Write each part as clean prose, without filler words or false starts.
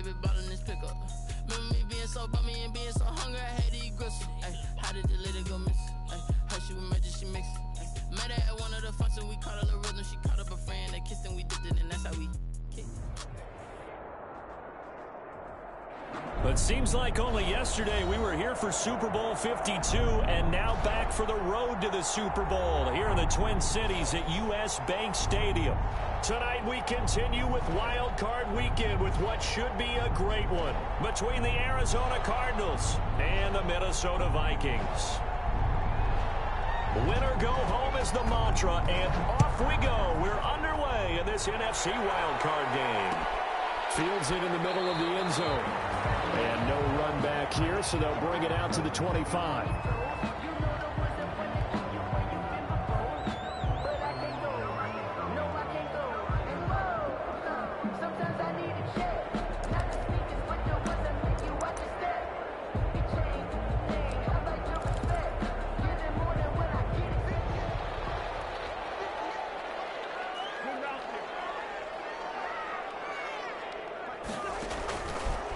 baby ballin' this pickup. Remember me being so bummy and being so hungry, I had to eat gristle. Ay, how did the lady go miss? Ay, her she was magic, she mixed. Met her at one of the functions, we caught her the rhythm. She caught up a friend, they kissed and we dipped it, and that's how we kicked. But seems like only yesterday we were here for Super Bowl 52 and now back for the road to the Super Bowl here in the Twin Cities at US Bank Stadium. Tonight we continue with Wild Card Weekend with what should be a great one between the Arizona Cardinals and the Minnesota Vikings. Winner go home is the mantra, and off we go. We're underway in this NFC Wild Card game. Fields it in the middle of the end zone. And no run back here, so they'll bring it out to the 25.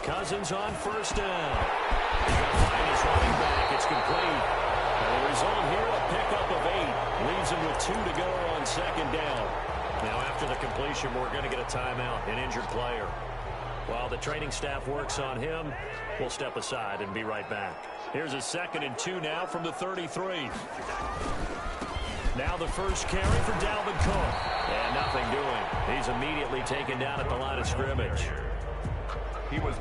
Cousins on first down. He's going to find his running back. It's complete. And the result here, a pickup of 8. Leaves him with 2 to go on second down. Now after the completion, we're going to get a timeout, an injured player. While the training staff works on him, we'll step aside and be right back. Here's a 2nd and 2 now from the 33. Now the first carry for Dalvin Cook. And nothing doing. He's immediately taken down at the line of scrimmage.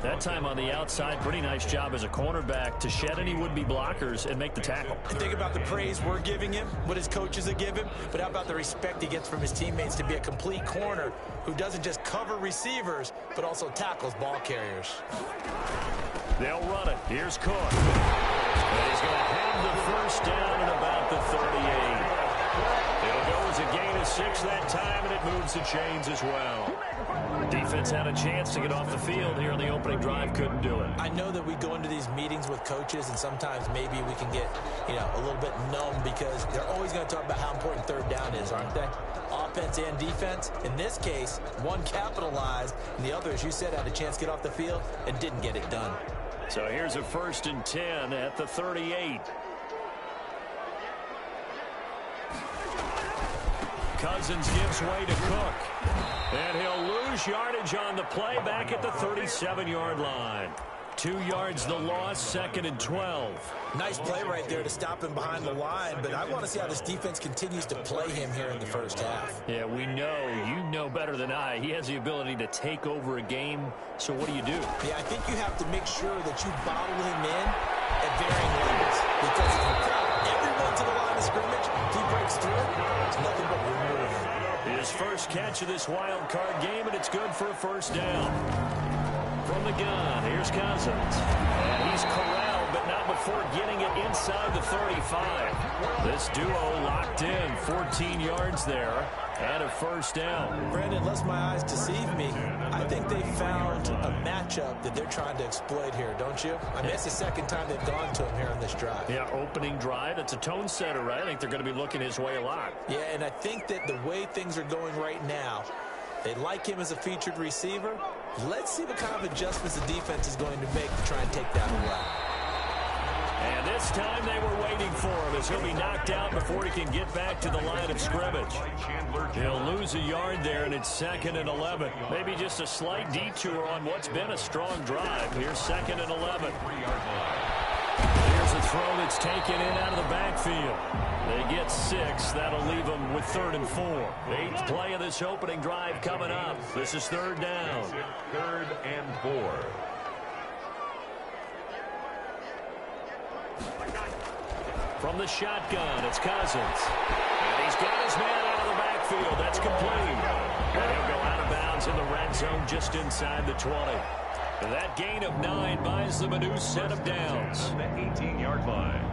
That time on the outside, pretty nice job as a cornerback to shed any would-be blockers and make the tackle. Think about the praise we're giving him, what his coaches are giving, but how about the respect he gets from his teammates to be a complete corner who doesn't just cover receivers, but also tackles ball carriers. They'll run it. Here's Cook. And he's going to have the first down at about the 38. It'll go as a gain of 6 that time, and it moves the chains as well. Defense had a chance to get off the field here on the opening drive, couldn't do it. I know that we go into these meetings with coaches, and sometimes maybe we can get, a little bit numb because they're always going to talk about how important third down is, aren't they? Offense and defense. In this case, one capitalized, and the other, as you said, had a chance to get off the field and didn't get it done. So here's a 1st and 10 at the 38. Cousins gives way to Cook. And he'll lose yardage on the play back at the 37-yard line. 2 yards the loss, 2nd and 12. Nice play right there to stop him behind the line, but I want to see how this defense continues to play him here in the first half. Yeah, we know. You know better than I. He has the ability to take over a game, so what do you do? Yeah, I think you have to make sure that you bottle him in at varying levels, because if you crowd everyone to the line of scrimmage, if he breaks through, it's nothing but remove. His first catch of this wild card game, and it's good for a first down. From the gun, here's Cousins. And he's corralled, but not before getting it inside the 35. This duo locked in, 14 yards there, and a first down. Brandon, unless my eyes deceive me, I think they found a matchup that they're trying to exploit here, don't you? I mean, it's the second time they've gone to him here on this drive. Yeah, opening drive. It's a tone setter, right? I think they're going to be looking his way a lot. Yeah, and I think that the way things are going right now, they like him as a featured receiver. Let's see what kind of adjustments the defense is going to make to try and take that away. And this time they were waiting for him as he'll be knocked out before he can get back to the line of scrimmage. He'll lose a yard there, and it's 2nd and 11. Maybe just a slight detour on what's been a strong drive. Here's 2nd and 11. Here's a throw that's taken in out of the backfield. They get 6. That'll leave them with 3rd and 4. 8th play of this opening drive coming up. This is 3rd down. 3rd and 4. From the shotgun, it's Cousins. And he's got his man out of the backfield. That's complete. And he'll go out of bounds in the red zone just inside the 20. And that gain of 9 buys them a new set of downs. The 18-yard line.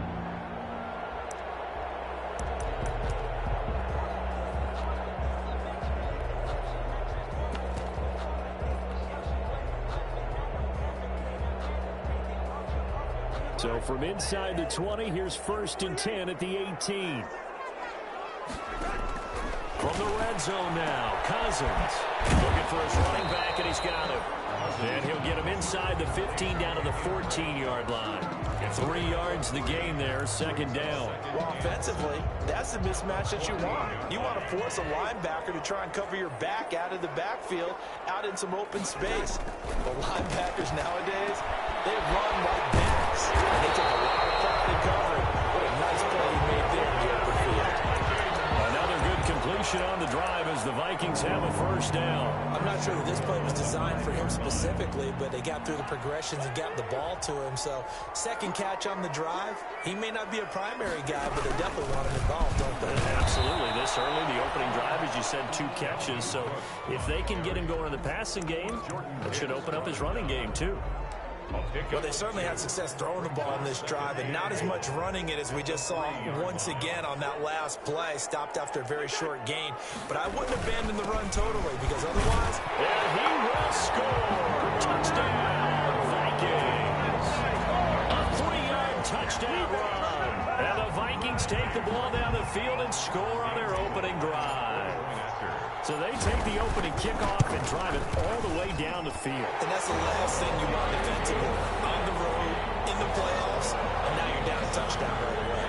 So from inside the 20, here's 1st and 10 at the 18. From the red zone now, Cousins looking for his running back, and he's got him. And he'll get him inside the 15 down to the 14-yard line. 3 yards the gain there, second down. Well, offensively, that's the mismatch that you want. You want to force a linebacker to try and cover your back out of the backfield, out in some open space. The linebackers nowadays, they run like backs. And they take a lot of pride in covering. What a nice play he made there in the open field. Another good completion on the drive as the Vikings have a first down. I'm not sure that this play was designed for him specifically, but they got through the progressions and got the ball to him. So, second catch on the drive. He may not be a primary guy, but they definitely want him involved, don't they? Absolutely. This early, the opening drive, as you said, 2 catches. So, if they can get him going in the passing game, that should open up his running game, too. Well, they certainly had success throwing the ball in this drive, and not as much running it as we just saw once again on that last play. Stopped after a very short gain. But I wouldn't abandon the run totally, because otherwise... And he will score! Touchdown, Vikings! A 3-yard touchdown run! And the Vikings take the ball down the field and score on their opening drive. So they take the opening kickoff and drive it all the way down the field. And that's the last thing you want defensively. On the road, in the playoffs, and now you're down a touchdown right away.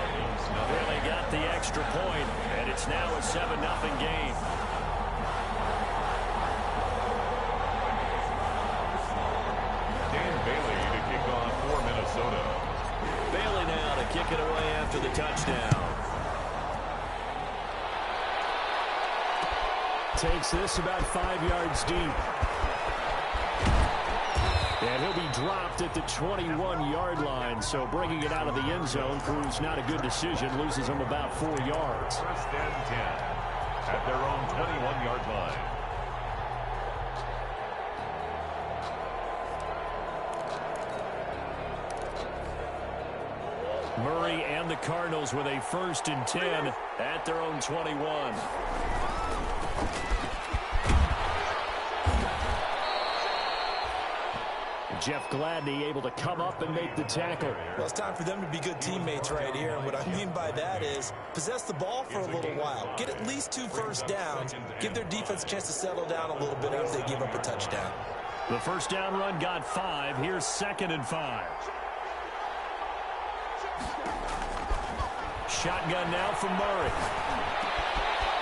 Well, they got the extra point, and it's now a 7-0 game. Dan Bailey to kick off for Minnesota. Bailey now to kick it away after the touchdown. Takes this about 5 yards deep. And he'll be dropped at the 21-yard line. So bringing it out of the end zone proves not a good decision. Loses him about 4 yards. First and 10 at their own 21-yard line. Murray and the Cardinals with a 1st and 10 at their own 21. Jeff Gladney able to come up and make the tackle. Well, it's time for them to be good teammates right here. And what I mean by that is possess the ball for a little while. Get at least 2 first downs. Give their defense a chance to settle down a little bit after they give up a touchdown. The first down run got 5. Here's 2nd and 5. Shotgun now from Murray.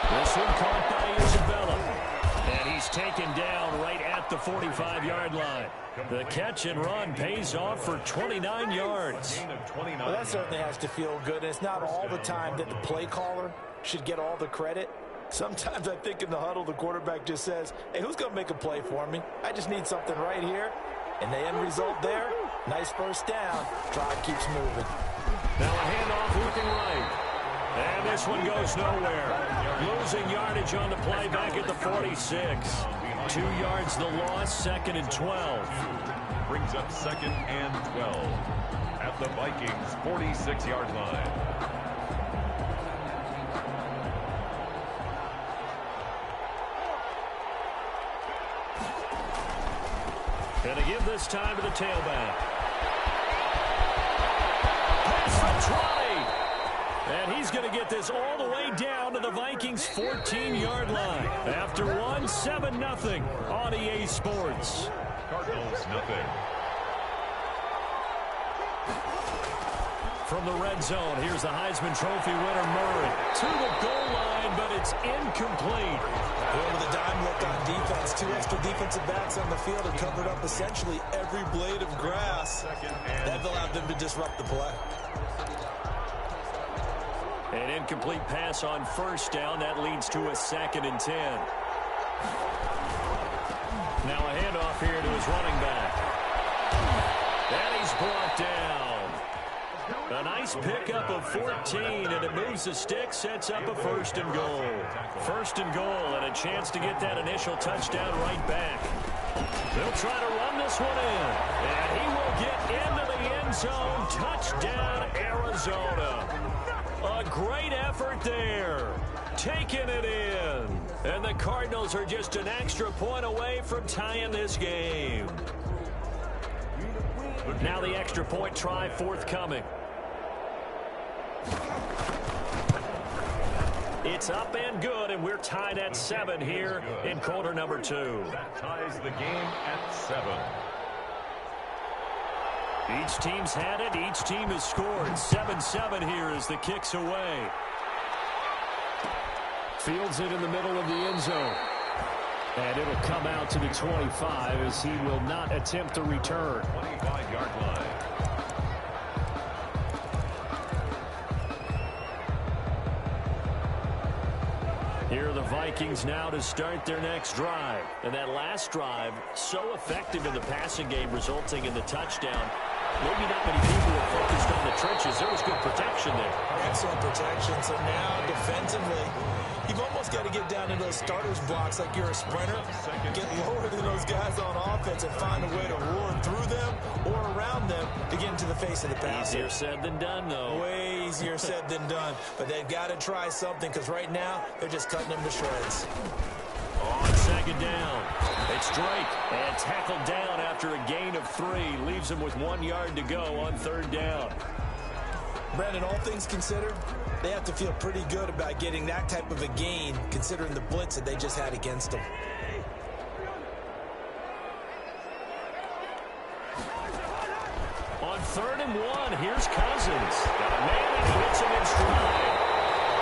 This one caught by Isabella. And he's taken down right at the 45-yard line. The catch and run pays off for 29 yards. Well, that certainly has to feel good. And it's not all the time that the play caller should get all the credit. Sometimes I think in the huddle, the quarterback just says, hey, who's going to make a play for me? I just need something right here. And the end result there, nice first down. Drive keeps moving. Now a handoff looking right. And this one goes nowhere. Losing yardage on the play back at the 46. 2 yards the loss, 2nd and 12. Brings up 2nd and 12 at the Vikings' 46-yard line. And to give this time to the tailback. Pass for 20. And he's going to get this all the way down to the Vikings' 14-yard line. After one, 7-0 on EA Sports. Cardinals, nothing. From the red zone, here's the Heisman Trophy winner, Murray. To the goal line, but it's incomplete. Well, with a dime look on defense, 2 extra defensive backs on the field have covered up essentially every blade of grass. That allowed them to disrupt the play. An incomplete pass on first down. That leads to a 2nd and 10. Now a handoff here to his running back. And he's brought down. A nice pickup of 14, and it moves the stick, sets up a 1st and goal. 1st and goal, and a chance to get that initial touchdown right back. They'll try to run this one in, and he will get into the end zone. Touchdown, Arizona. A great effort there. Taking it in. And the Cardinals are just an extra point away from tying this game. Now the extra point try forthcoming. It's up and good, and we're tied at 7 here in quarter number 2. That ties the game at 7. Each team's had it. Each team has scored. 7-7 here as the kick's away. Fields it in the middle of the end zone. And it'll come out to the 25 as he will not attempt to return. 25-yard line. Here are the Vikings now to start their next drive. And that last drive, so effective in the passing game, resulting in the touchdown. Maybe not many people were focused on the trenches. There was good protection there. Excellent protection. So now, defensively, you've almost got to get down in those starters blocks like you're a sprinter. Get lower than those guys on offense and find a way to roar through them or around them to get into the face of the passer. Easier said than done, though. Way easier said than done. But they've got to try something because right now, they're just cutting them to shreds. On second down, it's Drake, and tackled down after a gain of 3. Leaves him with 1 yard to go on third down. Brandon, all things considered, they have to feel pretty good about getting that type of a gain, considering the blitz that they just had against them. On 3rd and 1, here's Cousins. Got a man, and he hits him in stride.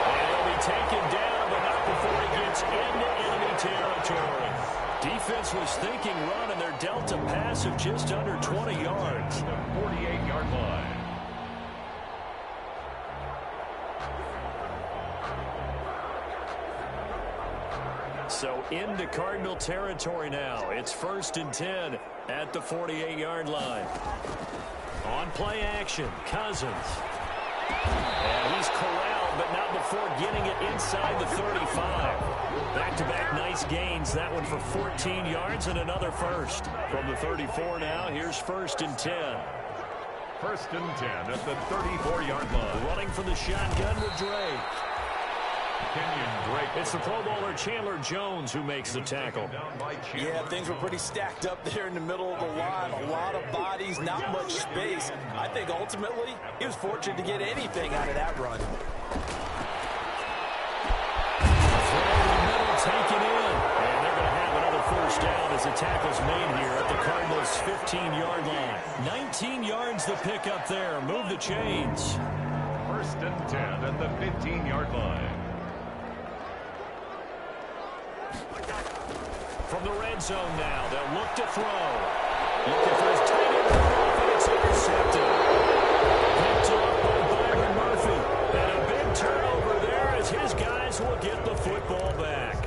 And he'll be taken down, but not before he gets into enemy territory. Defense was thinking run, and they're dealt a pass of just under 20 yards. The 48-yard line. So into Cardinal territory now. It's 1st and 10 at the 48-yard line. On play action, Cousins. And he's corralled, but not before getting it inside the 35. Back-to-back nice gains. That one for 14 yards and another first. From the 34 now, here's 1st and 10. 1st and 10 at the 34-yard line. Running from the shotgun with Drake. It's the Pro Bowler Chandler Jones who makes the tackle. Yeah, things were pretty stacked up there in the middle of the line. A lot of bodies, not much space. I think ultimately he was fortunate to get anything out of that run. Taken in, and they're going to have another first down as the tackle's made here at the Cardinals' 15-yard line. 19 yards the pick up there. Move the chains. 1st and 10 at the 15-yard line. From the red zone now, they'll look to throw. Looking for his tight end off, and it's intercepted. Picked up by Byron Murphy. And a big turnover there as his guys will get the football back.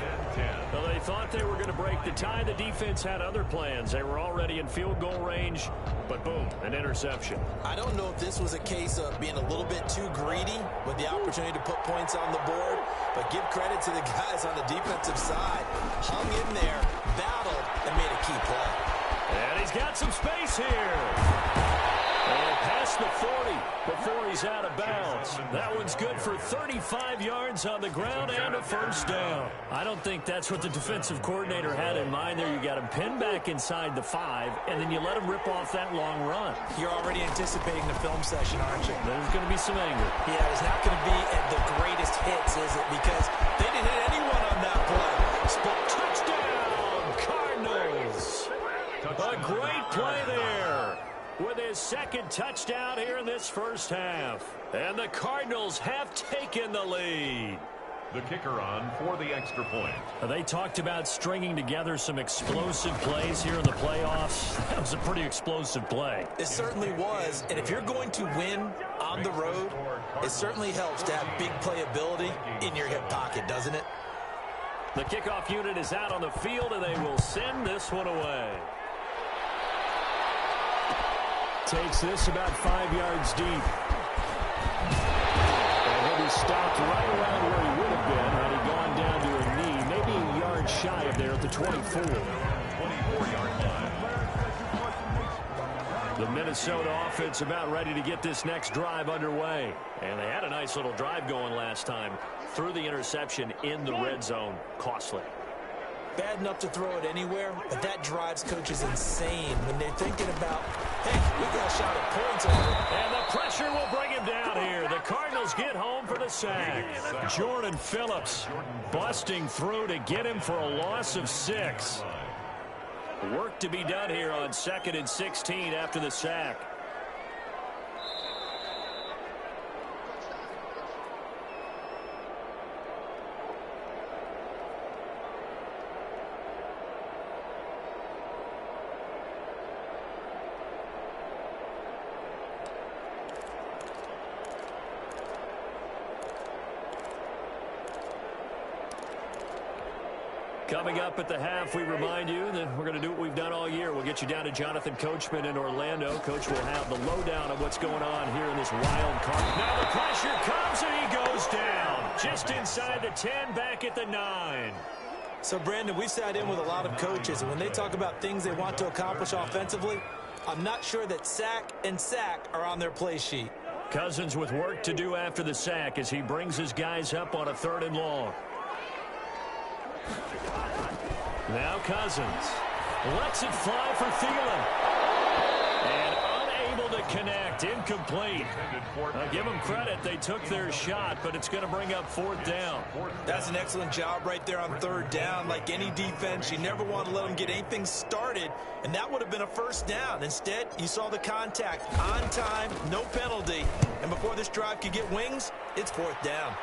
Well, they thought they were going to break the tie. The defense had other plans. They were already in field goal range, but boom, an interception. I don't know if this was a case of being a little bit too greedy with the opportunity to put points on the board, but give credit to the guys on the defensive side. Hung in there, battled, and made a key play. And he's got some space here. And past the 40 before he's out of bounds. That one's good for 35 yards on the ground and a first down. I don't think that's what the defensive coordinator had in mind there. You got him pinned back inside the 5, and then you let him rip off that long run. You're already anticipating the film session, aren't you? There's going to be some anger. Yeah, it's not going to be at the greatest hits, is it? Because they didn't hit anyone on that play. Split touchdown, Cardinals. A great play there. With his second touchdown here in this first half. And the Cardinals have taken the lead. The kicker on for the extra point. They talked about stringing together some explosive plays here in the playoffs. That was a pretty explosive play. It certainly was. And if you're going to win on the road, it certainly helps to have big playability in your hip pocket, doesn't it? The kickoff unit is out on the field, and they will send this one away. Takes this about 5 yards deep. And he'll be stopped right around where he would have been had he gone down to a knee, maybe a yard shy of there at the 24. 24-yard line. The Minnesota offense about ready to get this next drive underway. And they had a nice little drive going last time. Threw the interception in the red zone. Costly. Bad enough to throw it anywhere, but that drives coaches insane when they're thinking about, hey, we got a shot at points over. And the pressure will bring him down here. The Cardinals Cardinals get home for the sack. Jordan Phillips busting through to get him for a loss of 6. Work to be done here on 2nd and 16 after the sack. Coming up at the half, we remind you that we're going to do what we've done all year. We'll get you down to Jonathan Coachman in Orlando. Coach will have the lowdown of what's going on here in this wild card. Now the pressure comes and he goes down. Just inside the 10, back at the 9. So, Brandon, we've sat in with a lot of coaches, and when they talk about things they want to accomplish offensively, I'm not sure that sack and sack are on their play sheet. Cousins with work to do after the sack as he brings his guys up on a 3rd and long. Now Cousins lets it fly for Thielen. And unable to connect, incomplete. Give them credit, they took their shot, but it's going to bring up 4th down. That's an excellent job right there on 3rd down. Like any defense, you never want to let them get anything started, and that would have been a 1st down. Instead, you saw the contact on time, no penalty, and before this drive could get wings, it's 4th down.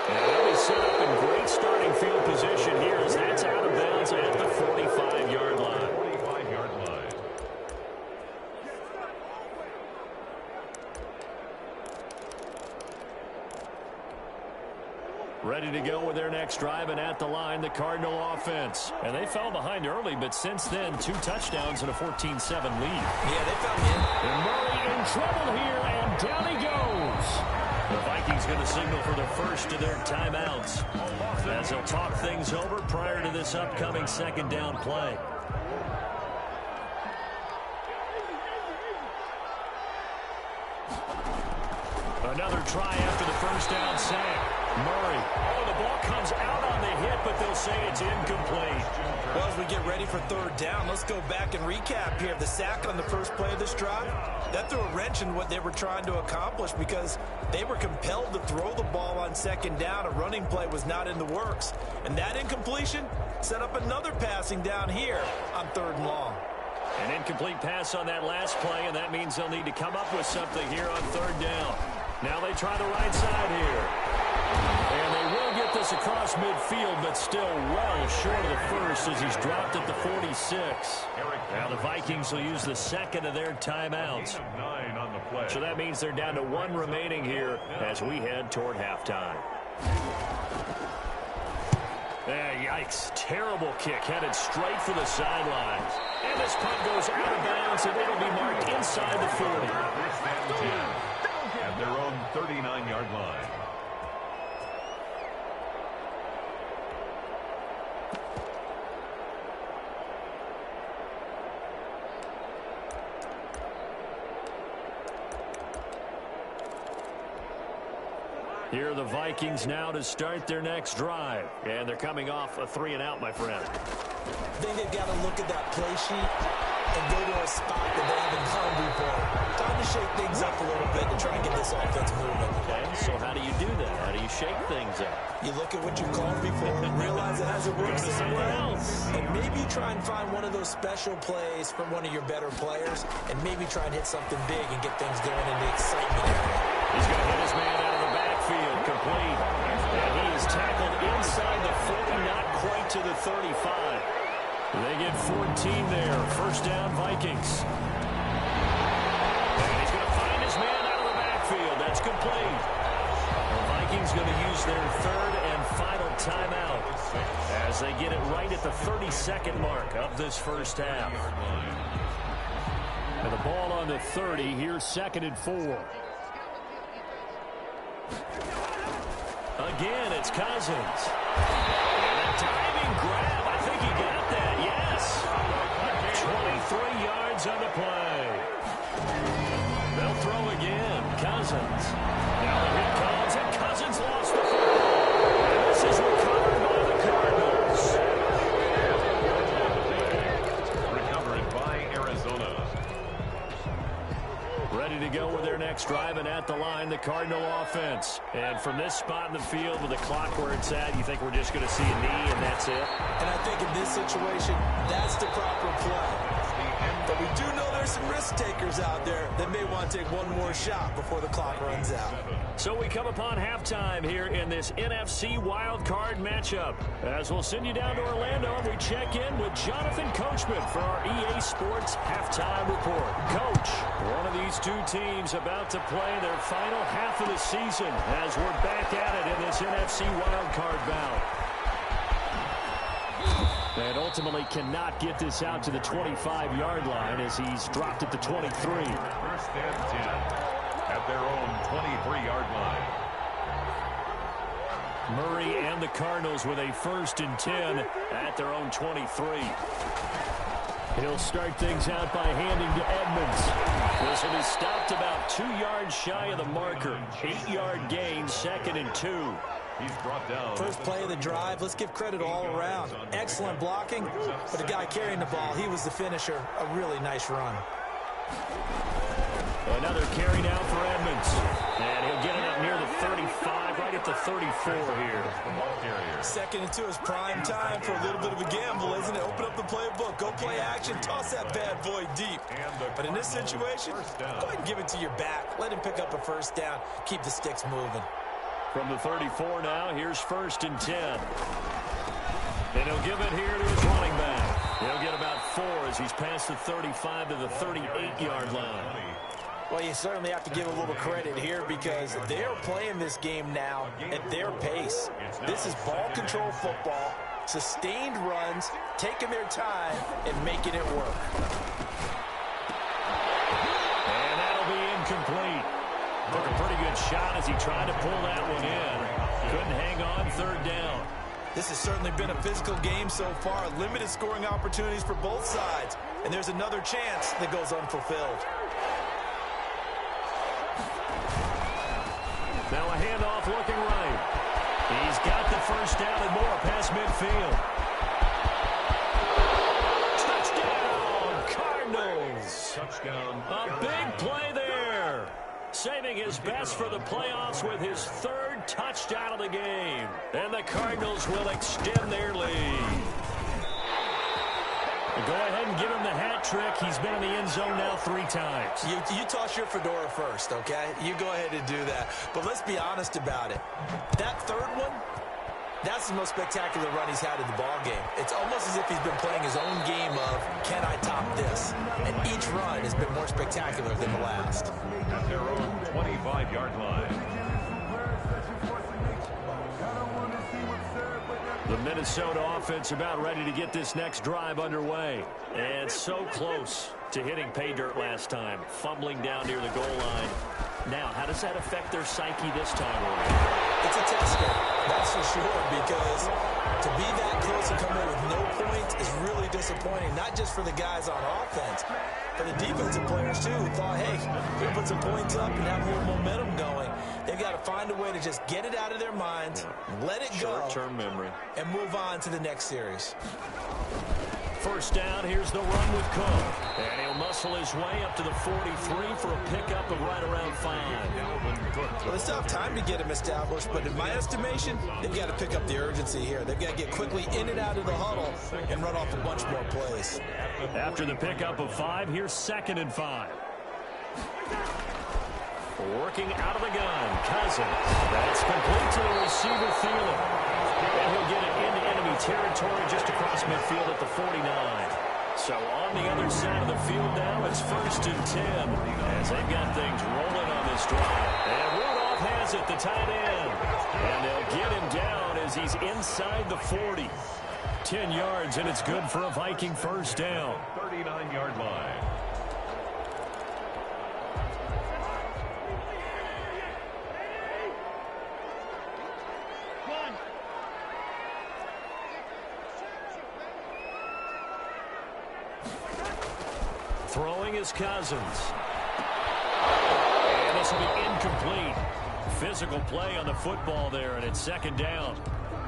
And they'll be set up in great starting field position here as that's out of bounds at the 45-yard line. 45-yard line. Ready to go with their next drive, and at the line, the Cardinal offense. And they fell behind early, but since then, 2 touchdowns and a 14-7 lead. Yeah, they found him. And Murray in trouble here, and down he goes. The Vikings going to signal for the first of their timeouts as they'll talk things over prior to this upcoming 2nd down play. Another try after the 1st down sack. Murray. Oh, the ball comes out on the hit, but they'll say it's incomplete. Well, as we get ready for 3rd down, let's go back and recap here. The sack on the first play of this drive, that threw a wrench in what they were trying to accomplish because they were compelled to throw the ball on 2nd down. A running play was not in the works. And that incompletion set up another passing down here on 3rd and long. An incomplete pass on that last play, and that means they'll need to come up with something here on 3rd down. Now they try the right side here. And they will get this across midfield, but still well short of the first as he's dropped at the 46. Now the Vikings will use the 2nd of their timeouts. So that means they're down to 1 remaining here as we head toward halftime. Yikes. Terrible kick headed straight for the sidelines. And this punt goes out of bounds, and it'll be marked inside the 40. At their own 39-yard line. Here are the Vikings now to start their next drive. And they're coming off a 3-and-out, my friend. I think they've got to look at that play sheet and go to a spot that they haven't gone before. Time to shake things up a little bit to try and get this offense moving. Okay, so how do you do that? How do you shake things up? You look at what you called before and realize it hasn't worked somewhere else. And maybe you try and find one of those special plays from one of your better players and maybe try and hit something big and get things going in the excitement area. He's going to hit his man out of the backfield, complete. And he is tackled inside the 40, not quite to the 35. They get 14 there. 1st down, Vikings. And he's going to find his man out of the backfield. That's complete. The Vikings going to use their 3rd and final timeout as they get it right at the 32nd mark of this first half. And the ball on the 30. Here's 2nd and 4. Again, it's Cousins. And a diving grab. I think he got that, yes. 23 yards on the play. They'll throw again. Cousins. Now the hit comes, and Cousins lost the football. And this is recovered by the Cardinals. Recovered by Arizona. Ready ready to go with their next drive, and at the line, the Cardinal offense. And from this spot in the field with the clock where it's at, you think we're just going to see a knee and that's it? And I think in this situation, that's the proper play. But we do know there's some risk takers out there that may want to take one more shot before the clock runs out. So we come upon halftime here in this NFC wildcard matchup. As we'll send you down to Orlando, and we check in with Jonathan Coachman for our EA Sports halftime report. Coach, one of these two teams about to play their final half of the season as we're back at it in this NFC wildcard bout. And ultimately cannot get this out to the 25-yard line as he's dropped at the 23. First and 10 at their own 23-yard line. Murray and the Cardinals with a 1st and 10 at their own 23. He'll start things out by handing to Edmonds. This one is stopped about 2 yards shy of the marker. 8-yard gain, 2nd and 2. He's brought down. First play of the drive, let's give credit all around. Excellent blocking, but the guy carrying the ball, he was the finisher. A really nice run. Another carry now for Edmonds. And he'll get it up near the 35, right at the 34 here. 2nd and 2 is prime time for a little bit of a gamble, isn't it? Open up the playbook, go play action, toss that bad boy deep. But in this situation, go ahead and give it to your back. Let him pick up a 1st down, keep the sticks moving. From the 34 now, here's 1st and 10. And he'll give it here to his running back. He'll get about 4 as he's past the 35 to the 38-yard line. Well, you certainly have to give a little credit here because they're playing this game now at their pace. This is ball control football, sustained runs, taking their time and making it work. And that'll be incomplete. Took a pretty good shot as he tried to pull that one in. Couldn't hang on, 3rd down. This has certainly been a physical game so far. Limited scoring opportunities for both sides. And there's another chance that goes unfulfilled. Now a handoff looking right. He's got the 1st down and more past midfield. Touchdown, Cardinals. Touchdown. A big play there. Saving his best for the playoffs with his 3rd touchdown of the game. And the Cardinals will extend their lead. Go ahead and give him the hat trick. He's been in the end zone now 3 times. You toss your fedora first, okay? You go ahead and do that. But let's be honest about it. That 3rd one, that's the most spectacular run he's had in the ball game. It's almost as if he's been playing his own game of, can I top this? And each run has been more spectacular than the last. At their own 25-yard line. The Minnesota offense about ready to get this next drive underway. And so close to hitting pay dirt last time. Fumbling down near the goal line. Now, how does that affect their psyche this time around? It's a tester, that's for sure, because to be that close and come in with no points is really disappointing, not just for the guys on offense, but the defensive players, too, who thought, hey, we put some points up and have a little momentum going. They've got to find a way to just get it out of their minds, let it go, short-term memory, and move on to the next series. 1st down, here's the run with Cook. And he'll muscle his way up to the 43 for a pickup of right around 5. Well, they still have time to get him established, but in my estimation, they've got to pick up the urgency here. They've got to get quickly in and out of the huddle and run off a bunch more plays. After the pickup of 5, here's 2nd and 5. Working out of the gun, Cousins. That's complete to the receiver, Thielen. And he'll get it into enemy territory just across midfield at the 49. So on the other side of the field now, it's 1st and 10 as they've got things rolling on this drive. And Rudolph has it, the tight end. And they'll get him down as he's inside the 40. 10 yards, and it's good for a Viking 1st down. 39-yard line. Throwing is Cousins. And this will be incomplete. Physical play on the football there, and it's 2nd down.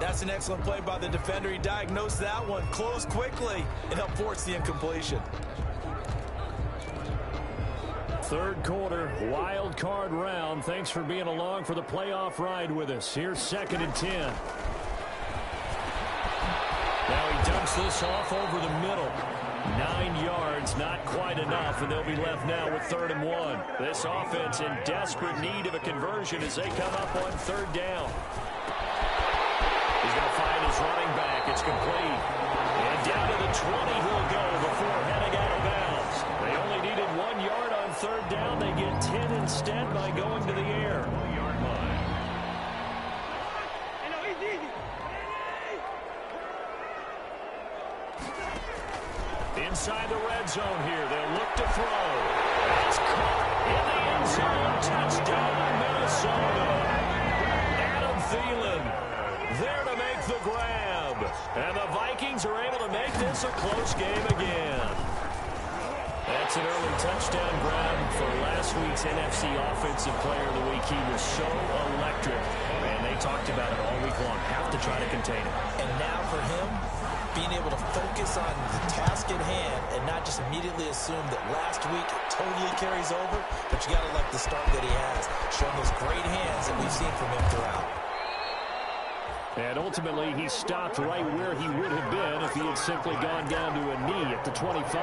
That's an excellent play by the defender. He diagnosed that one, closed quickly, and helped force the incompletion. Third quarter, wild card round. Thanks for being along for the playoff ride with us. Here's 2nd and 10. Now he dumps this off over the middle. 9 yards, not quite enough, and they'll be left now with 3rd and 1. This offense in desperate need of a conversion as they come up on 3rd down. He's going to find his running back. It's complete. And down to the 20 he'll go before heading out of bounds. They only needed 1 yard on 3rd down. They get 10 instead by going to the air. Inside the red zone here. They'll look to throw. It's caught in the end zone. Touchdown, Minnesota. Adam Thielen there to make the grab. And the Vikings are able to make this a close game again. That's an early touchdown grab for last week's NFC Offensive Player of the Week. He was so electric. And they talked about it all week long. Have to try to contain it. And now for him, being able to focus on the task at hand and not just immediately assume that last week it totally carries over, but you got to like the start that he has, showing those great hands that we've seen from him throughout. And ultimately, he stopped right where he would have been if he had simply gone down to a knee at the 25.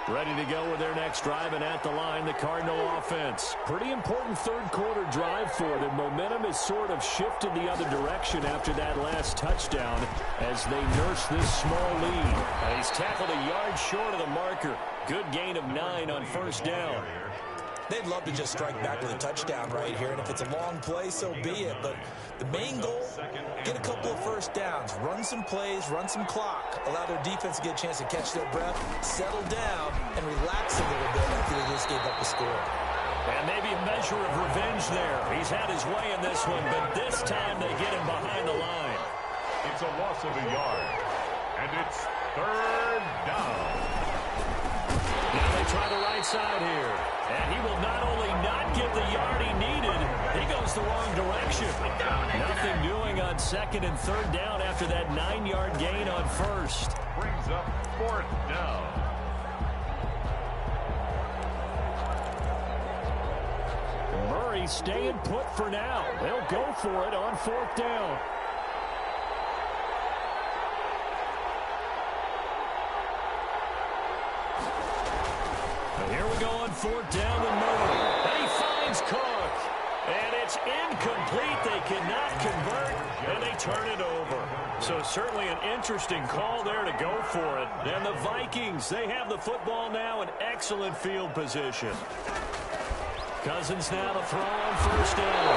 Ready to go with their next drive, and at the line, the Cardinal offense. Pretty important third quarter drive for them. Momentum has sort of shifted the other direction after that last touchdown as they nurse this small lead. He's tackled a yard short of the marker. Good gain of 9 on 1st down. They'd love to just strike back with a touchdown right here, and if it's a long play, so be it. But the main goal, get a couple of 1st downs, run some plays, run some clock, allow their defense to get a chance to catch their breath, settle down, and relax a little bit after they just gave up the score. And maybe a measure of revenge there. He's had his way in this one, but this time they get him behind the line. It's a loss of a yard, and it's 3rd down. Now they try the right side here. And he will not only not get the yard he needed, he goes the wrong direction. Nothing doing on 2nd and 3rd down after that 9-yard gain on 1st. Brings up 4th down. Murray staying put for now. They'll go for it on 4th down. Here we go on 4th down with Murray. And he finds Cook. And it's incomplete. They cannot convert, and they turn it over. So certainly an interesting call there to go for it. And the Vikings, they have the football now in excellent field position. Cousins now to throw on 1st down.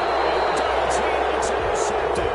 And it's intercepted.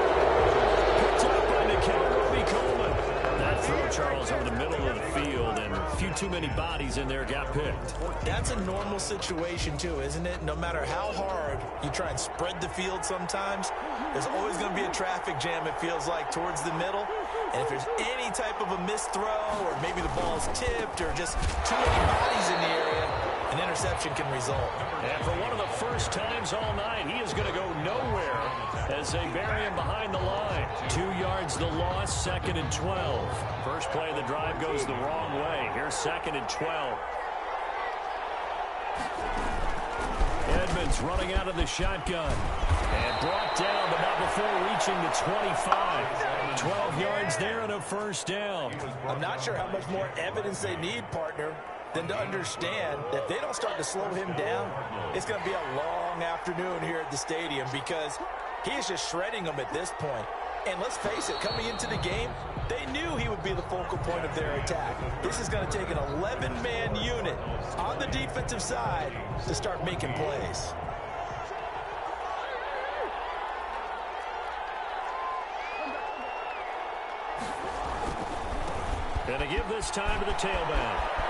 Picked up by Nikel Coleman. That throw, Charles, over the middle of the field, and a few too many bodies in there got picked. That's a normal situation, too, isn't it? No matter how hard you try and spread the field sometimes, there's always going to be a traffic jam, it feels like, towards the middle. And if there's any type of a missed throw, or maybe the ball's tipped, or just too many bodies in the area, an interception can result. And for one of the first times all night, he is going to go nowhere as they bury him behind the line. 2 yards the loss, 2nd and 12. First play of the drive goes the wrong way. Here's 2nd and 12. Edmonds running out of the shotgun. And brought down, but not before reaching the 25. 12 yards there and a 1st down. I'm not sure how much more evidence they need, partner, than to understand that if they don't start to slow him down, it's going to be a long afternoon here at the stadium because he is just shredding them at this point. And let's face it, coming into the game, they knew he would be the focal point of their attack. This is going to take an 11-man unit on the defensive side to start making plays. And to give this time to the tailback.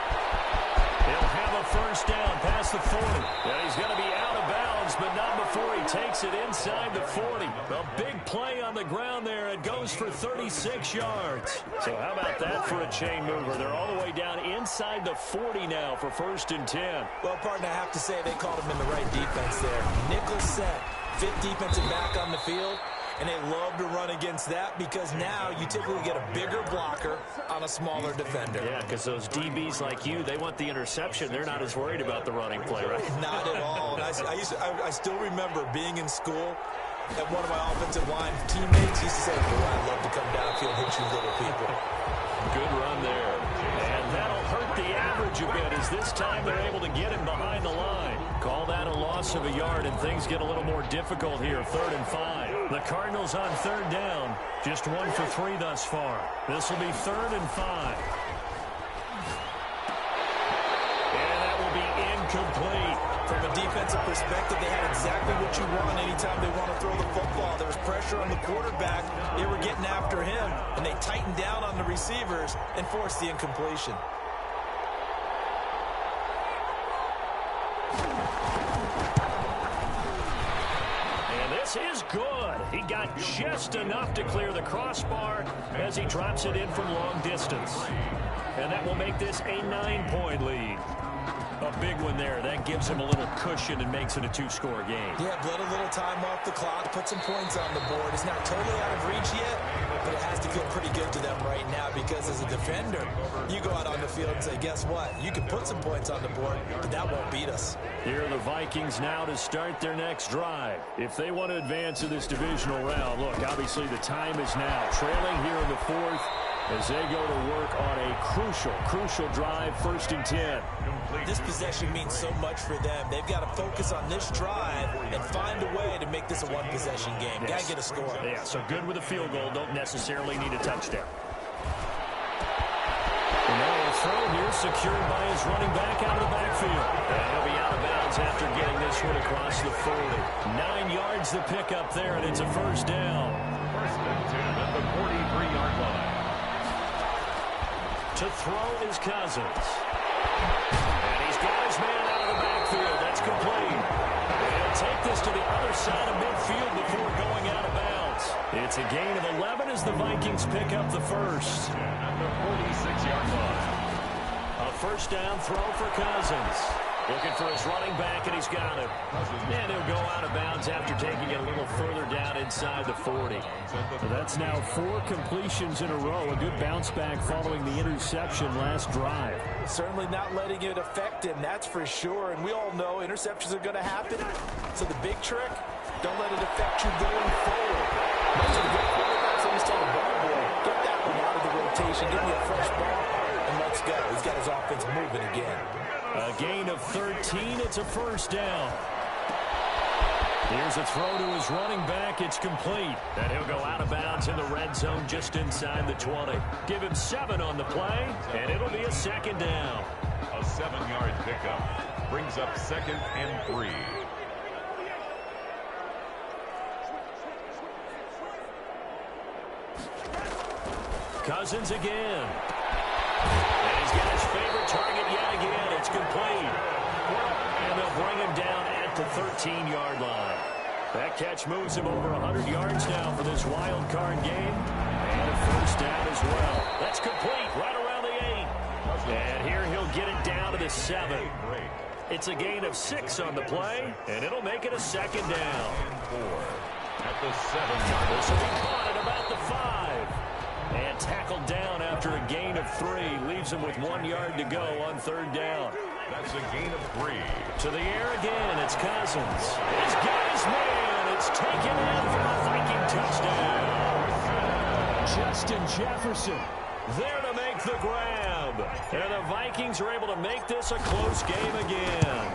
He'll have a 1st down past the 40. And he's going to be out of bounds, but not before he takes it inside the 40. A big play on the ground there. It goes for 36 yards. So how about that for a chain mover? They're all the way down inside the 40 now for 1st and 10. Well, partner, I have to say they called him in the right defense there. Nickel set, 5th defensive back on the field. and they love to run against that because now you typically get a bigger blocker on a smaller defender. Yeah, because those DBs like you, they want the interception. They're not as worried about the running play, right? Not at all. And I still remember being in school, and one of my offensive line teammates used to say, boy, I'd love to come downfield and hit you little people. Good run there. And that'll hurt the average a bit as this time they're able to get him behind the line. Call that a loss of a yard, and things get a little more difficult here, 3rd and 5. The Cardinals on 3rd down, just 1 for 3 thus far. This will be 3rd and 5. And that will be incomplete. From a defensive perspective, they had exactly what you want anytime they want to throw the football. There was pressure on the quarterback. They were getting after him, and they tightened down on the receivers and forced the incompletion. And this is good. He got just enough to clear the crossbar as he drops it in from long distance. And that will make this a 9-point lead. A big one there. That gives him a little cushion and makes it a 2-score game. Yeah, bled a little time off the clock, put some points on the board. It's not totally out of reach yet, but it has to feel pretty good to them right now because as a defender, you go out on the field and say, guess what? You can put some points on the board, but that won't beat us. Here are the Vikings now to start their next drive. If they want to advance in this divisional round, look, obviously the time is now. Trailing here in the 4th as they go to work on a crucial drive, 1st and 10. This possession means so much for them. They've got to focus on this drive and find a way to make this a one-possession game. Yes. Got to get a score. Yeah, so good with a field goal. Don't necessarily need a touchdown. And now a throw here secured by his running back out of the backfield. And he'll be out of bounds after getting this one across the 40. 9 yards the pickup there, and it's a 1st down. 1st and 10 at the 43-yard line. To throw is Cousins. And he's got his man out of the backfield. That's complete. And he'll take this to the other side of midfield before going out of bounds. It's a gain of 11 as the Vikings pick up the 1st. At the 46-yard line. A 1st down throw for Cousins. Looking for his running back, and he's got him. And he'll go out of bounds after taking it a little further down inside the 40. So that's now 4 completions in a row. A good bounce back following the interception last drive. Certainly not letting it affect him, that's for sure. And we all know interceptions are going to happen. So the big trick, don't let it affect you going forward. Most of the good quarterbacks always tell the ball boy, get that one out of the rotation, give me a fresh ball, and let's go. He's got his offense moving again. A gain of 13. It's a 1st down. Here's a throw to his running back. It's complete. And he'll go out of bounds in the red zone just inside the 20. Give him 7 on the play, and it'll be a 2nd down. A 7-yard pickup brings up 2nd and 3. Cousins again. And he's got his favorite target yet again. It's complete. And they'll bring him down at the 13-yard line. That catch moves him over 100 yards now for this wild card game. And a 1st down as well. That's complete right around the 8. And here he'll get it down to the 7. It's a gain of 6 on the play, and it'll make it a 2nd down. At the 7-yard line. This will be caught at about the 5. And tackled down after a gain of 3. Leaves him with 1 yard to go on 3rd down. That's a gain of 3. To the air again, it's Cousins. He's got his man. It's taken in for a Viking touchdown. Justin Jefferson there to make the grab. And the Vikings are able to make this a close game again.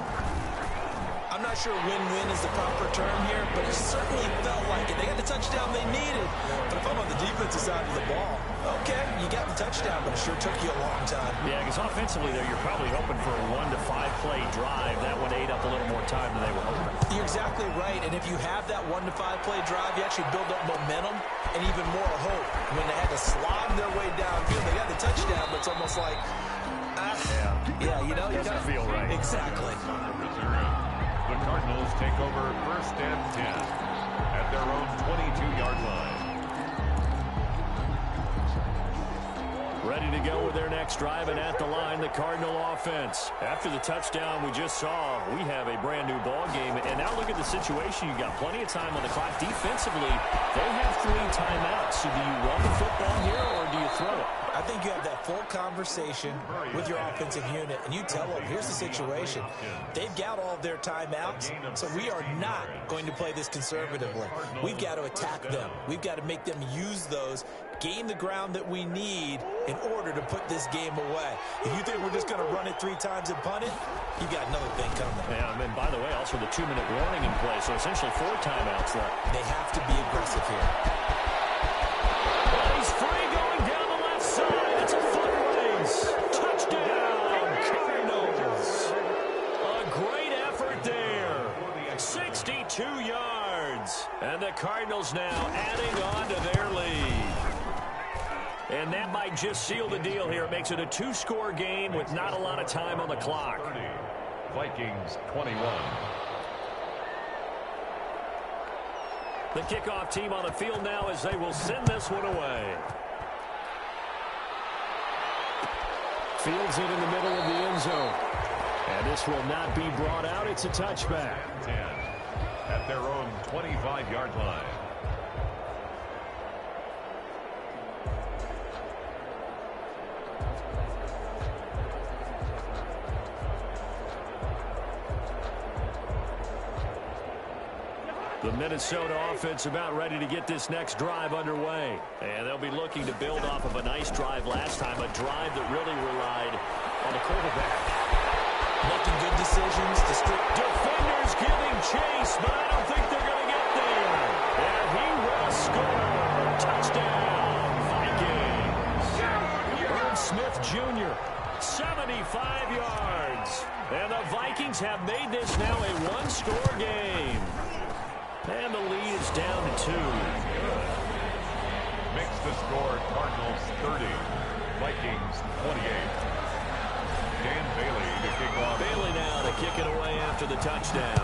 I'm not sure win-win is the proper term here, but it certainly felt like it. They got the touchdown they needed. But if I'm on the defensive side of the ball, okay, you got the touchdown, but it sure took you a long time. Yeah, because offensively there, you're probably hoping for a 1 to 5 play drive. That one ate up a little more time than they were hoping. You're exactly right. And if you have that 1 to 5 play drive, you actually build up momentum and even more hope. When they had to slog their way downfield, they got the touchdown, but it's almost like, yeah, you know, you doesn't feel right. Exactly. The Cardinals take over 1st and 10 at their own 22-yard line. Ready to go with their next drive, and at the line, the Cardinal offense. After the touchdown we just saw, we have a brand-new ball game. And now look at the situation. You've got plenty of time on the clock. Defensively, they have 3 timeouts. So do you run the football here, or do you throw it? I think you have that full conversation with your offensive unit, and you tell them, here's the situation. They've got all of their timeouts, so we are not going to play this conservatively. We've got to attack them. We've got to make them use those, gain the ground that we need in order to put this game away. If you think we're just going to run it 3 times and punt it, you got another thing coming. Yeah, and by the way, also the 2-minute warning in play, so essentially 4 timeouts left. They have to be aggressive here. He's free going down the left side. It's a foot race. Touchdown, Cardinals. A great effort there. 62 yards. And the Cardinals now adding on to their lead. And that might just seal the deal here. It makes it a 2-score game with not a lot of time on the clock. Vikings 21. The kickoff team on the field now as they will send this one away. Fields it in the middle of the end zone. And this will not be brought out. It's a touchback. 10 at their own 25-yard line. The Minnesota offense about ready to get this next drive underway. And they'll be looking to build off of a nice drive last time, a drive that really relied on the quarterback. Making good decisions to strip. Defenders giving chase, but I don't think they're going to get there. And he will score. Touchdown, Vikings. Herb Smith Jr., 75 yards. And the Vikings have made this now a 1-score game. And the lead is down to 2. Makes the score Cardinals 30, Vikings 28. Dan Bailey to kick off. Bailey now to kick it away after the touchdown.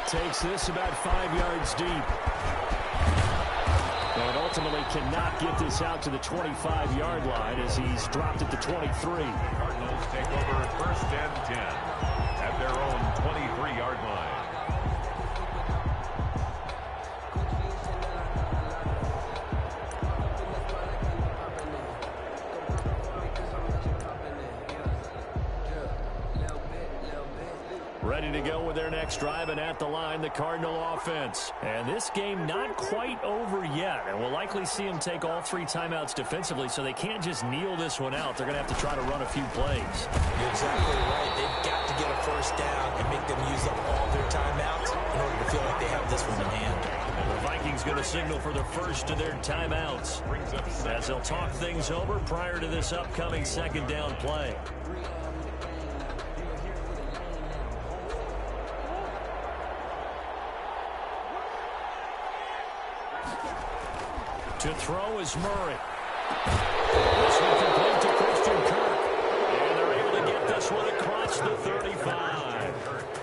Takes this about 5 yards deep. And ultimately cannot get this out to the 25-yard line as he's dropped it to 23. Cardinals take over 1st and 10 at their own 23-yard line. Ready to go with their next drive, and at the line, the Cardinal offense. And this game not quite over yet, and we'll likely see them take all 3 timeouts defensively, so they can't just kneel this one out. They're going to have to try to run a few plays. You're exactly right. They've got to get a 1st down and make them use up all their timeouts in order to feel like they have this one in hand. And the Vikings going to signal for the first of their timeouts as they'll talk things over prior to this upcoming 2nd down play. To throw is Murray. This one complete to Christian Kirk. And they're able to get this one across the 35.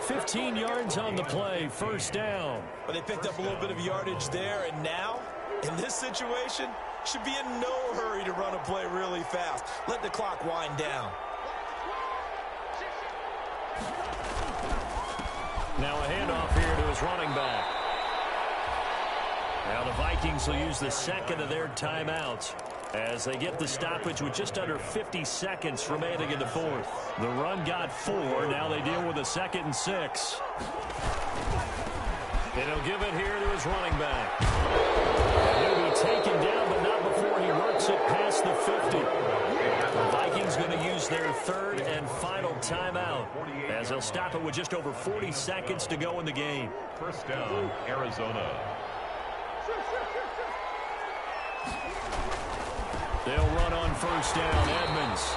15 yards on the play, 1st down. But they picked up a little bit of yardage there, and now, in this situation, should be in no hurry to run a play really fast. Let the clock wind down. Now a handoff here to his running back. Now the Vikings will use the 2nd of their timeouts as they get the stoppage with just under 50 seconds remaining in the 4th. The run got 4. Now they deal with a 2nd and 6. And he'll give it here to his running back. And he'll be taken down, but not before he works it past the 50. The Vikings going to use their 3rd and final timeout as they'll stop it with just over 40 seconds to go in the game. 1st down, Arizona. They'll run on 1st down, Edmonds.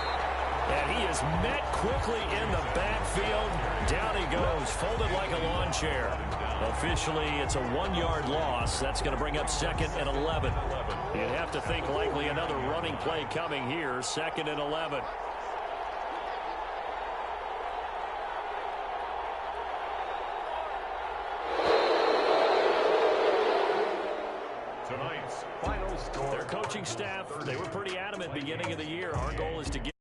And he is met quickly in the backfield. Down he goes, folded like a lawn chair. Officially, it's a 1-yard loss. That's going to bring up 2nd and 11. You'd have to think likely another running play coming here, 2nd and 11. Tonight's coaching staff, they were pretty adamant beginning of the year. Our goal is to get